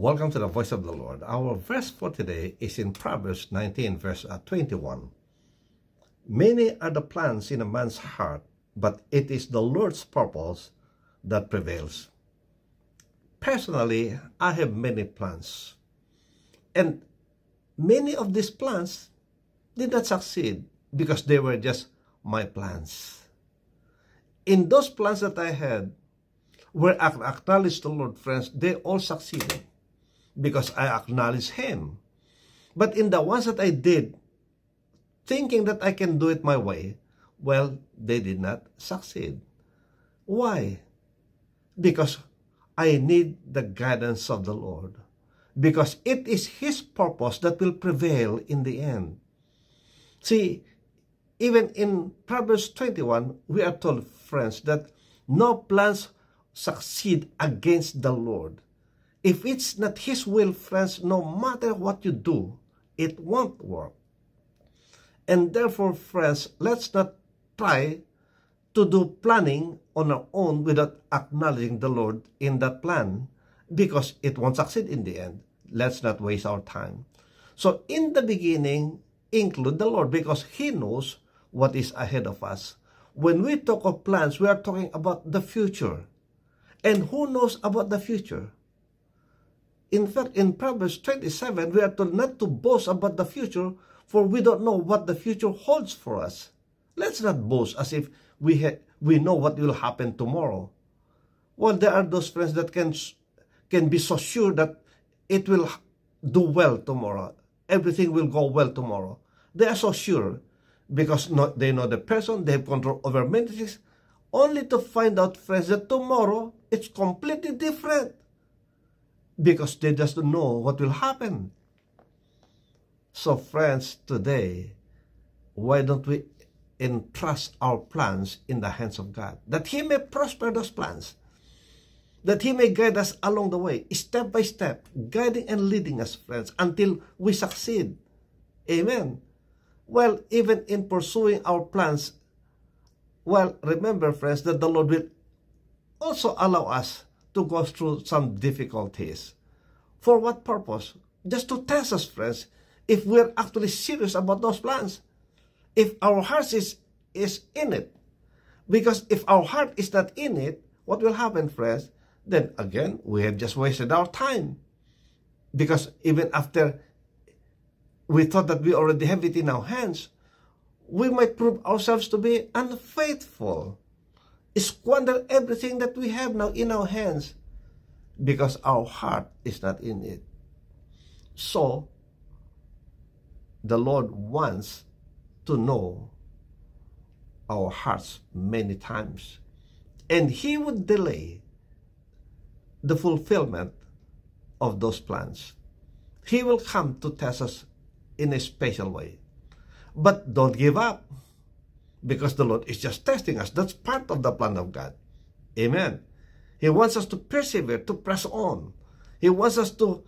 Welcome to the Voice of the Lord. Our verse for today is in Proverbs 19, verse 21. Many are the plans in a man's heart, but it is the Lord's purpose that prevails. Personally, I have many plans. And many of these plans did not succeed because they were just my plans. In those plans that I had, where I acknowledged the Lord, friends, they all succeeded because I acknowledged Him. But in the ones that I did, thinking that I can do it my way, well, they did not succeed. Why? Because I need the guidance of the Lord. Because it is His purpose that will prevail in the end. See, even in Proverbs 21, we are told, friends, that no plans succeed against the Lord. If it's not His will, friends, no matter what you do, it won't work. And therefore, friends, let's not try to do planning on our own without acknowledging the Lord in that plan, because it won't succeed in the end. Let's not waste our time. So in the beginning, include the Lord, because He knows what is ahead of us. When we talk of plans, we are talking about the future. And who knows about the future? In fact, in Proverbs 27, we are told not to boast about the future, for we don't know what the future holds for us. Let's not boast as if we know what will happen tomorrow. Well, there are those friends that can be so sure that it will do well tomorrow. Everything will go well tomorrow. They are so sure because they know the person, they have control over many things, only to find out, friends, that tomorrow it's completely different because they just don't know what will happen. So, friends, today, why don't we entrust our plans in the hands of God, that He may prosper those plans, that He may guide us along the way, step by step, guiding and leading us, friends, until we succeed. Amen. Well, even in pursuing our plans, well, remember, friends, that the Lord will also allow us to go through some difficulties. For what purpose? Just to test us, friends, if we're actually serious about those plans. If our heart is in it. Because if our heart is not in it, what will happen, friends? Then again, we have just wasted our time. Because even after we thought that we already have it in our hands, we might prove ourselves to be unfaithful. Squander everything that we have now in our hands because our heart is not in it. So, the Lord wants to know our hearts many times. And He would delay the fulfillment of those plans. He will come to test us in a special way. But don't give up, because the Lord is just testing us. That's part of the plan of God. Amen. He wants us to persevere, to press on. He wants us to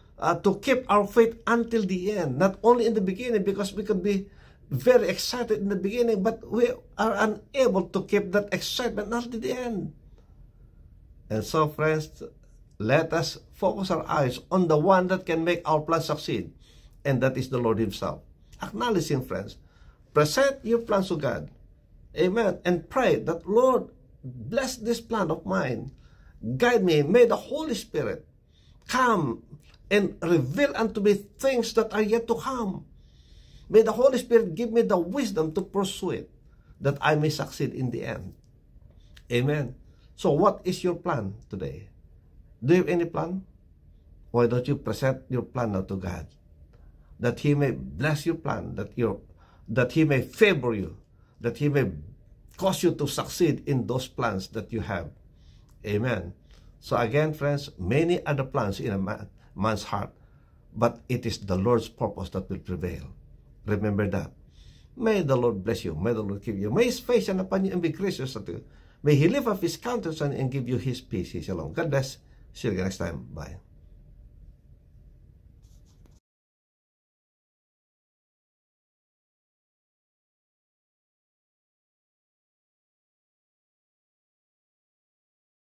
keep our faith until the end, not only in the beginning, because we could be very excited in the beginning, but we are unable to keep that excitement until the end. And so, friends, let us focus our eyes on the one that can make our plan succeed, and that is the Lord Himself. Acknowledge Him, friends. Present your plans to God. Amen. And pray that, Lord, bless this plan of mine. Guide me. May the Holy Spirit come and reveal unto me things that are yet to come. May the Holy Spirit give me the wisdom to pursue it, that I may succeed in the end. Amen. So what is your plan today? Do you have any plan? Why don't you present your plan now to God, that He may bless your plan, that He may favor you, that He may cause you to succeed in those plans that you have. Amen. So again, friends, many are the plans in a man's heart, but it is the Lord's purpose that will prevail. Remember that. May the Lord bless you. May the Lord give you. May His face shine upon you and be gracious unto you. May He lift up His countenance and give you His peace, His shalom. God bless. See you again next time. Bye.